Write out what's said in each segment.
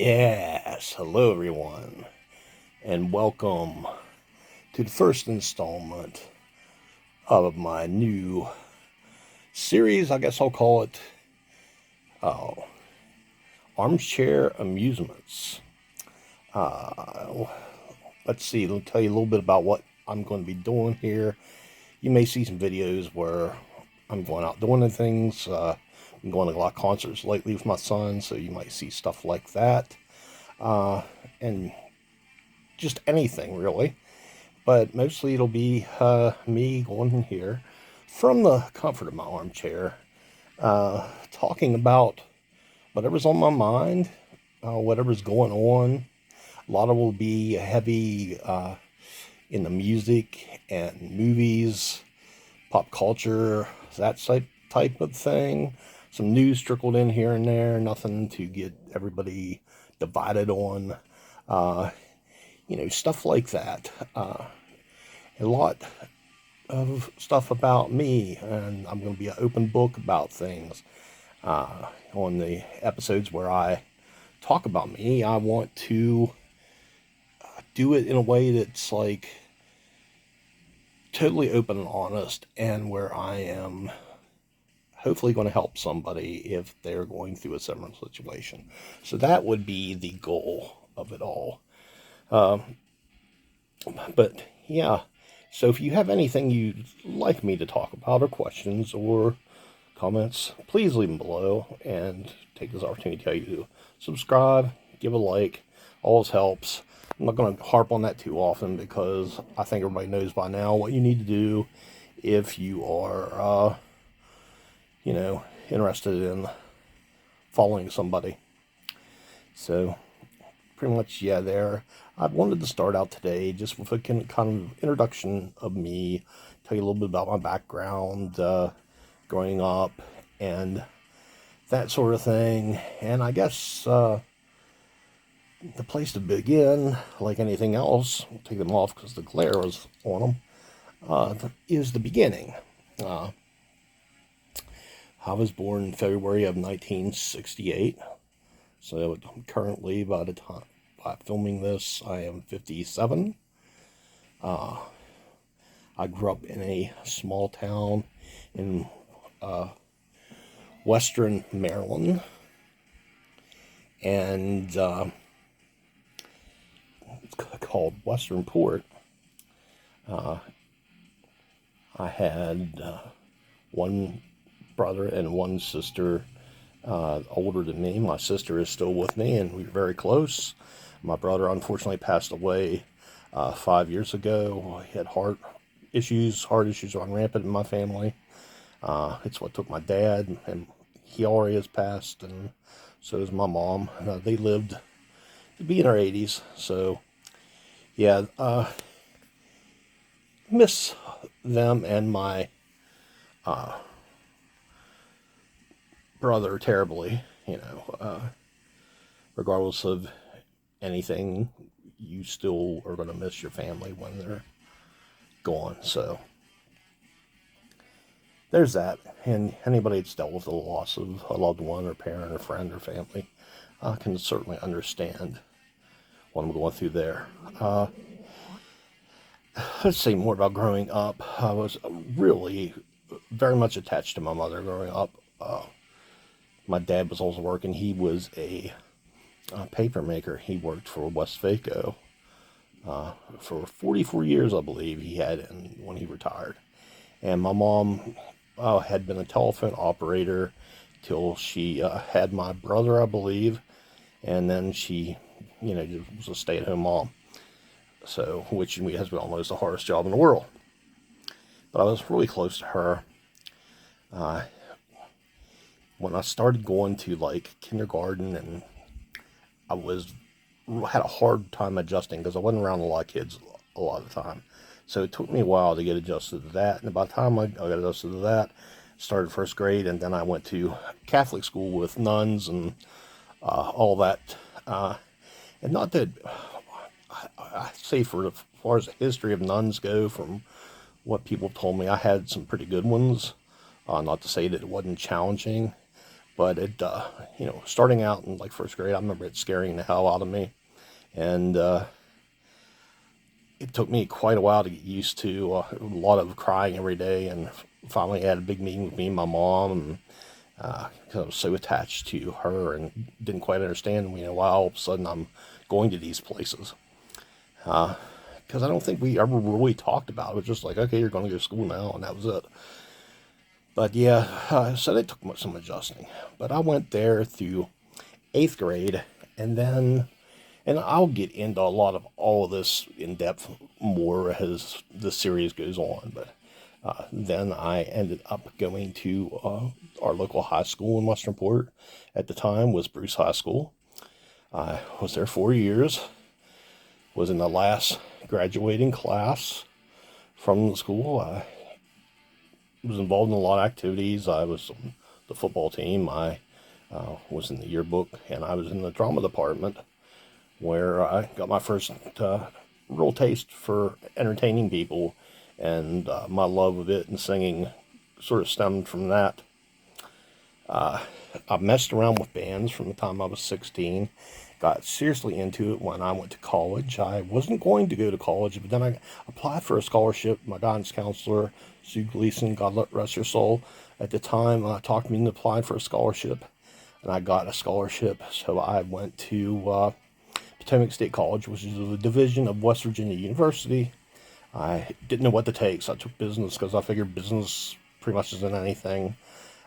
Yes, hello everyone, and welcome to the first installment of my new series. I guess I'll call it uh, Armchair Amusements. Uh, let's see, let me tell you a little bit about what I'm going to be doing here. You may see some videos where I'm going out doing things. I'm going to a lot of concerts lately with my son, so you might see stuff like that. And just anything really. But mostly it'll be me going in here from the comfort of my armchair, talking about whatever's on my mind, whatever's going on. A lot of it will be heavy in the music and movies, pop culture, that type of thing. Some news trickled in here and there, nothing to get everybody divided on. Uh, stuff like that. A lot of stuff about me, and I'm going to be an open book about things. On the episodes where I talk about me, I want to do it in a way that's like totally open and honest, and where I am hopefully going to help somebody if they're going through a similar situation. So that would be the goal of it all. But yeah, so if you have anything you'd like me to talk about, or questions, or comments, please leave them below, and take this opportunity to tell you to subscribe, give a like, always helps. I'm not going to harp on that too often, because I think everybody knows by now what you need to do if you are, interested in following somebody. So pretty much, yeah, there. I wanted to start out today just with a kind of introduction of me, tell you a little bit about my background, growing up, and that sort of thing. And I guess the place to begin, like anything else, we'll take them off because the glare was on them, is the beginning. I was born in February of 1968. So currently, by filming this, I am 57. I grew up in a small town in western Maryland, and it's called Westernport. I had one brother and one sister older than me. My sister is still with me, and we're very close. My brother unfortunately passed away 5 years ago. He had heart issues run rampant in my family. It's what took my dad, and he already has passed, and so does my mom. They lived to be in their 80s, so yeah, miss them and my brother terribly, regardless of anything, you still are going to miss your family when they're gone. So there's that. And anybody that's dealt with the loss of a loved one or parent or friend or family can certainly understand what I'm going through there. Let's say more about growing up. I was really very much attached to my mother growing up. My dad was also working. He was a paper maker. He worked for Westvaco for 44 years, I believe he had when he retired. And my mom had been a telephone operator till she had my brother, I believe, and then she, was a stay-at-home mom. So, which has been almost the hardest job in the world. But I was really close to her. When I started going to like kindergarten, and I had a hard time adjusting because I wasn't around a lot of kids a lot of the time. So it took me a while to get adjusted to that. And by the time I got adjusted to that, started first grade, and then I went to Catholic school with nuns and all that. And not that I say, for as far as the history of nuns go, from what people told me, I had some pretty good ones. Not to say that it wasn't challenging, But it, starting out in like first grade, I remember it scaring the hell out of me. And it took me quite a while to get used to a lot of crying every day. And finally had a big meeting with me and my mom. And because I was so attached to her and didn't quite understand, why all of a sudden I'm going to these places. Because I don't think we ever really talked about it. It was just like, okay, you're going to go to school now, and that was it. But yeah, so they took some adjusting. But I went there through 8th grade, and then, and I'll get into a lot of all of this in depth more as the series goes on. But then I ended up going to our local high school in Westernport. At the time was Bruce High School. I was there 4 years. Was in the last graduating class from the school. I was involved in a lot of activities. I was on the football team. I was in the yearbook, and I was in the drama department, where I got my first real taste for entertaining people, and my love of it and singing sort of stemmed from that. I messed around with bands from the time I was 16. Got seriously into it when I went to college. I wasn't going to go to college, but then I applied for a scholarship. My guidance counselor, Sue Gleason, God rest her soul, at the time talked me into applying for a scholarship, and I got a scholarship. So I went to Potomac State College, which is a division of West Virginia University. I didn't know what to take, so I took business because I figured business pretty much isn't anything.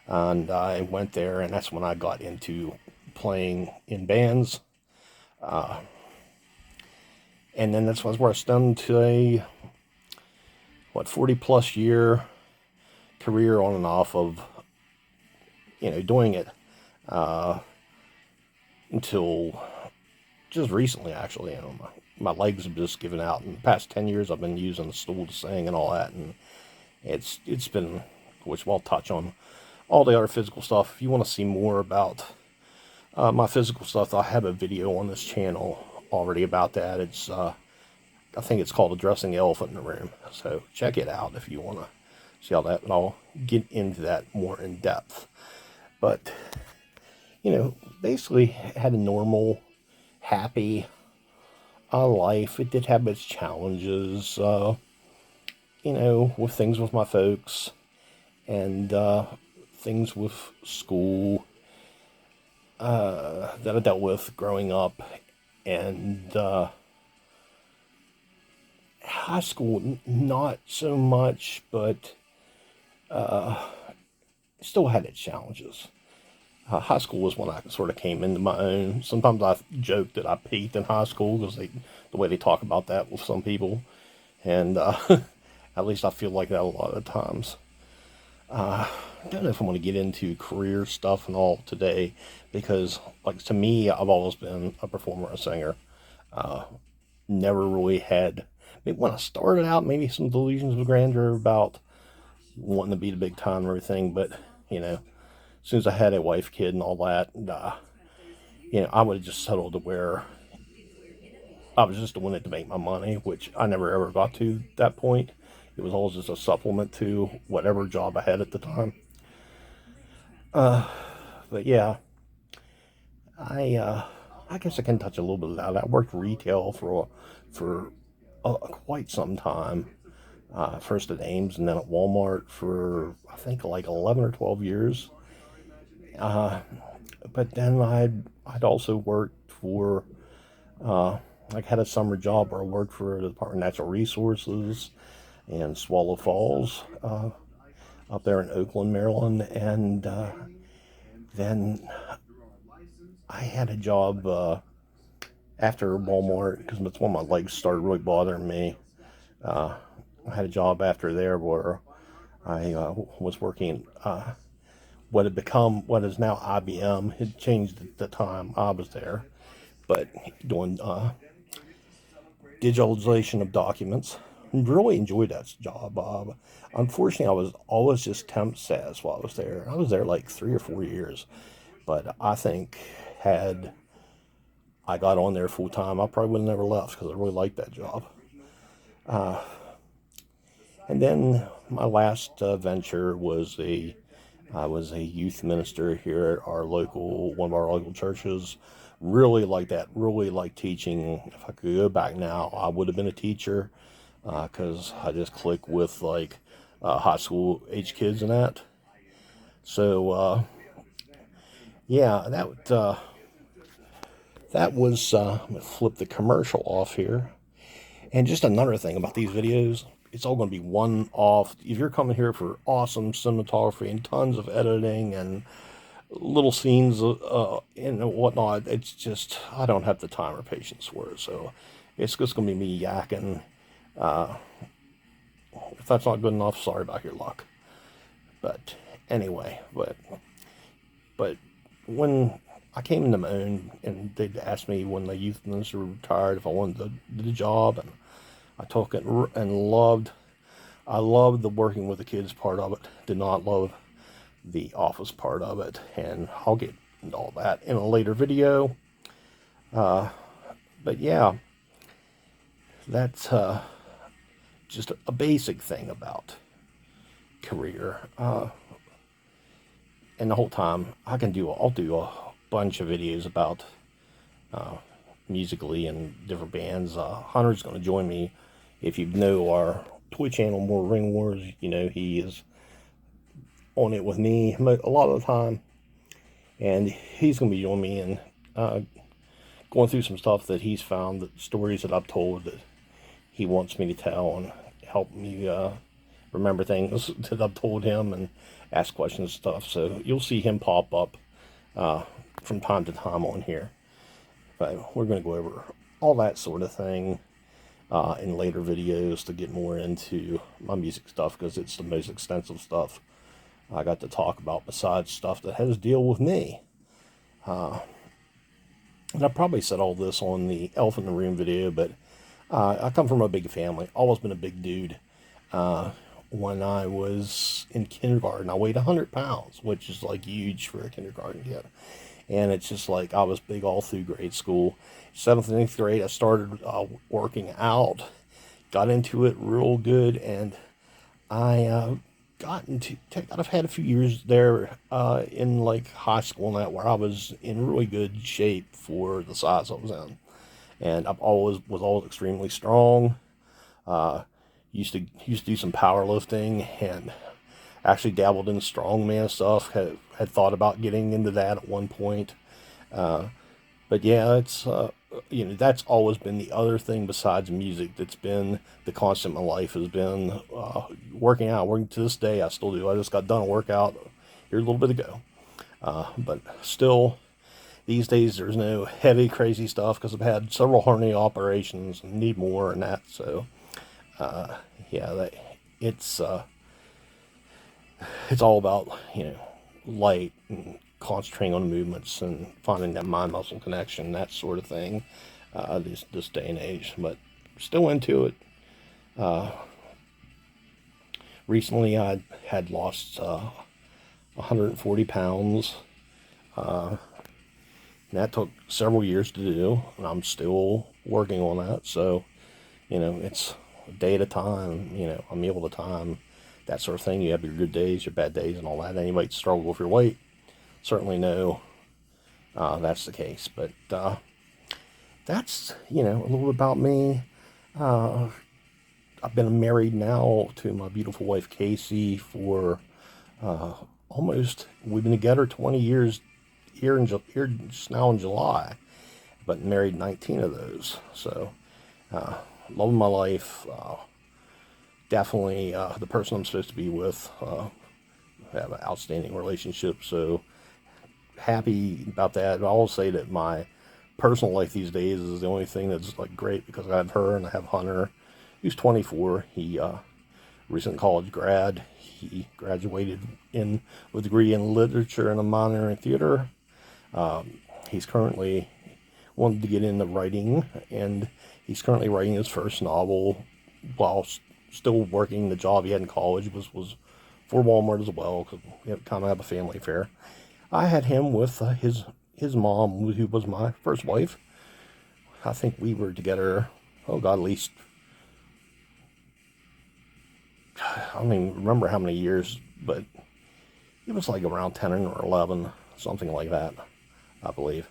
And I went there, and that's when I got into playing in bands. And then that's where I stemmed to a 40 plus year career on and off of doing it until just recently. Actually, my legs have just given out. In the past 10 years I've been using the stool to sing and all that, and it's been, which we'll touch on all the other physical stuff. If you want to see more about my physical stuff, I have a video on this channel already about that. It's I think it's called Addressing the Elephant in the Room. So check it out if you want to see all that, and I'll get into that more in depth. But basically had a normal, happy life. It did have its challenges, with things with my folks, and things with school that I dealt with growing up, and high school not so much, but still had its challenges. High school was when I sort of came into my own. Sometimes I joke that I peaked in high school because the way they talk about that with some people, and at least I feel like that a lot of times. I don't know if I want to get into career stuff and all today, because, like, to me, I've always been a performer, a singer. Never really had, maybe when I started out, maybe some delusions of grandeur about wanting to be the big time and everything, but, as soon as I had a wife, kid, and all that, and, I would have just settled to where I was just doing it to make my money, which I never ever got to that point. It was always just a supplement to whatever job I had at the time. But yeah, I guess I can touch a little bit of that. I worked retail for quite some time. First at Ames and then at Walmart for, I think, like 11 or 12 years. But then I'd also worked for, I had a summer job where I worked for the Department of Natural Resources in Swallow Falls, up there in Oakland, Maryland. And then I had a job after Walmart, because that's when my legs started really bothering me. I had a job after there where I was working what is now IBM. It changed at the time I was there, but doing digitalization of documents. Really enjoyed that job. Unfortunately, I was always just temp status while I was there. I was there like 3 or 4 years, but I think had I got on there full time, I probably would have never left, because I really liked that job. And then my last venture was a I was a youth minister here at one of our local churches. Really like that. Really like teaching. If I could go back now, I would have been a teacher because I just click with like high school age kids and that. So yeah, that was. I'm gonna flip the commercial off here. And just another thing about these videos, it's all going to be one off. If you're coming here for awesome cinematography and tons of editing and little scenes and whatnot, it's just, I don't have the time or patience for it. So it's just going to be me yakking. If that's not good enough, sorry about your luck. But anyway, but when I came into my own and they'd asked me when the youth minister retired if I wanted to do the job, and I took it and I loved the working with the kids part of it. Did not love the office part of it, and I'll get into all that in a later video. But yeah, that's just a basic thing about career. And the whole time I'll do a bunch of videos about musically and different bands. Hunter's going to join me. If you know our Twitch channel, More Ring Wars, you know he is on it with me a lot of the time, and he's going to be joining me and going through some stuff that he's found, that stories that I've told that he wants me to tell, and help me remember things that I've told him and ask questions and stuff. So you'll see him pop up from time to time on here. But we're going to go over all that sort of thing in later videos to get more into my music stuff, because it's the most extensive stuff I got to talk about besides stuff that has to deal with me. And I probably said all this on the Elephant in the Room video, but I come from a big family. Always been a big dude. When I was in kindergarten, I weighed 100 pounds, which is like huge for a kindergarten kid. And it's just like I was big all through grade school. 7th and 8th grade, I started working out, got into it real good, and I I've had a few years there in like high school and that, where I was in really good shape for the size I was in. And was always extremely strong. Used to do some powerlifting, and actually dabbled in strongman stuff. Had thought about getting into that at one point. But yeah, it's that's always been the other thing besides music that's been the constant in my life, has been working out. Working to this day, I still do. I just got done a workout here a little bit ago. But still, these days there's no heavy, crazy stuff because I've had several hernia operations and need more and that. So yeah, it's all about light and concentrating on movements and finding that mind muscle connection, that sort of thing. This day and age, but still into it. Recently, I had lost 140 pounds. And that took several years to do, and I'm still working on that. So, it's a day at a time, a meal at a time, that sort of thing. You have your good days, your bad days, and all that. Anybody struggle with your weight, certainly know that's the case. But that's, a little bit about me. I've been married now to my beautiful wife, Casey, for we've been together 20 years here just now in July, but married 19 of those. So, loving my life. Definitely the person I'm supposed to be with. Have an outstanding relationship, so happy about that. I'll say that my personal life these days is the only thing that's like great, because I have her and I have Hunter, who's 24. He recent college grad. He graduated with a degree in literature and a minor in theater. He's currently wanted to get into writing, and he's currently writing his first novel while still working the job he had in college, was for Walmart as well, because we kind of have a family affair. I had him with his mom, who was my first wife. I think we were together, oh God, at least, I don't even remember how many years, but He was like around 10 or 11, something like that, I believe.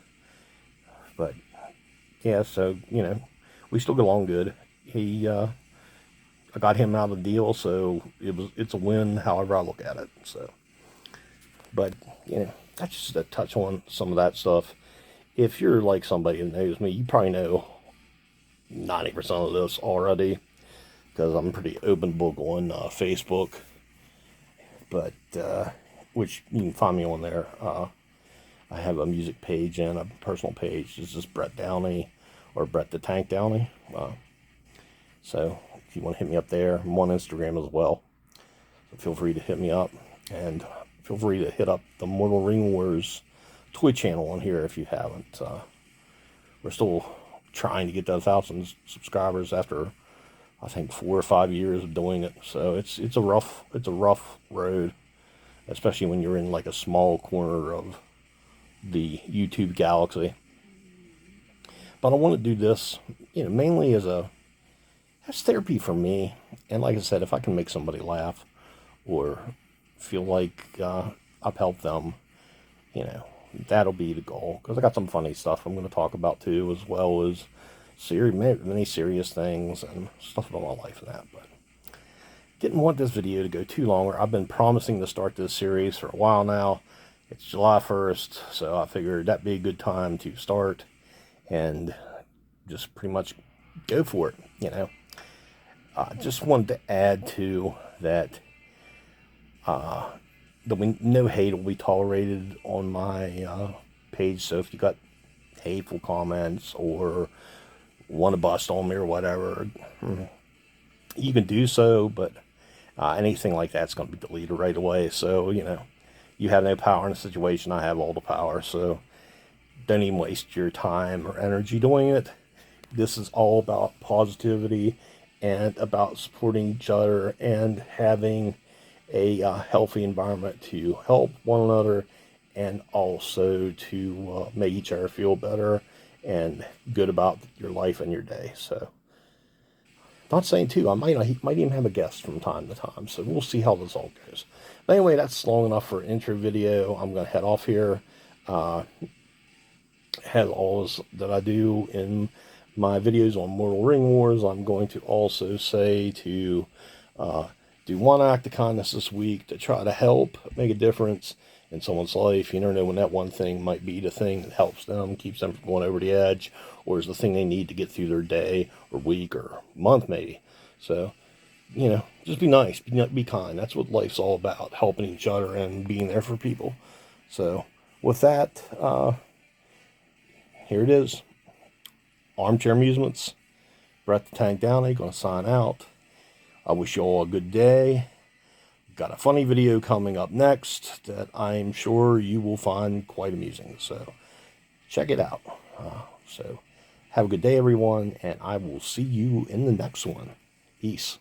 But yeah, so, you know, we still get along good. I got him out of the deal, so it's a win however I look at it. So, but, you know, that's just a touch on some of that stuff. If you're like somebody who knows me, you probably know 90% of this already, because I'm pretty open book on Facebook. But, which you can find me on there. I have a music page and a personal page. It's just Brett Downey, or Brett the Tank Downey. So if you want to hit me up there, I'm on Instagram as well. So feel free to hit me up, and feel free to hit up the Mortal Ring Wars Twitch channel on here if you haven't. We're still trying to get to 1,000 subscribers after, I think, 4 or 5 years of doing it. So it's a rough road, especially when you're in like a small corner of the YouTube galaxy. But I want to do this, you know, mainly as therapy for me. And like I said, if I can make somebody laugh or feel like I've helped them, you know, that'll be the goal. Because I got some funny stuff I'm going to talk about too, as well as many serious things and stuff about my life and that. But didn't want this video to go too long. I've been promising to start this series for a while now. It's July 1st, so I figured that'd be a good time to start and just pretty much go for it, you know. Just wanted to add to that, no hate will be tolerated on my page. So if you got hateful comments or want to bust on me or whatever, you can do so, but anything like that's going to be deleted right away. So, you know, you have no power in the situation. I have all the power. So don't even waste your time or energy doing it. This is all about positivity and about supporting each other and having a healthy environment to help one another, and also to make each other feel better and good about your life and your day. So, not saying too, I might even have a guest from time to time, so we'll see how this all goes. But anyway, that's long enough for an intro video. I'm going to head off here. Have all that I do in my videos on Mortal Ring Wars. I'm going to also say to do one act of kindness this week to try to help make a difference in someone's life. You never know when that one thing might be the thing that helps them, keeps them from going over the edge, or is the thing they need to get through their day or week or month maybe. So, you know, just be nice, be kind. That's what life's all about, helping each other and being there for people. So with that, here it is. Armchair Amusements, Brett the Tank Downey, going to sign out. I wish you all a good day. Got a funny video coming up next that I'm sure you will find quite amusing. So check it out. So have a good day, everyone, and I will see you in the next one. Peace.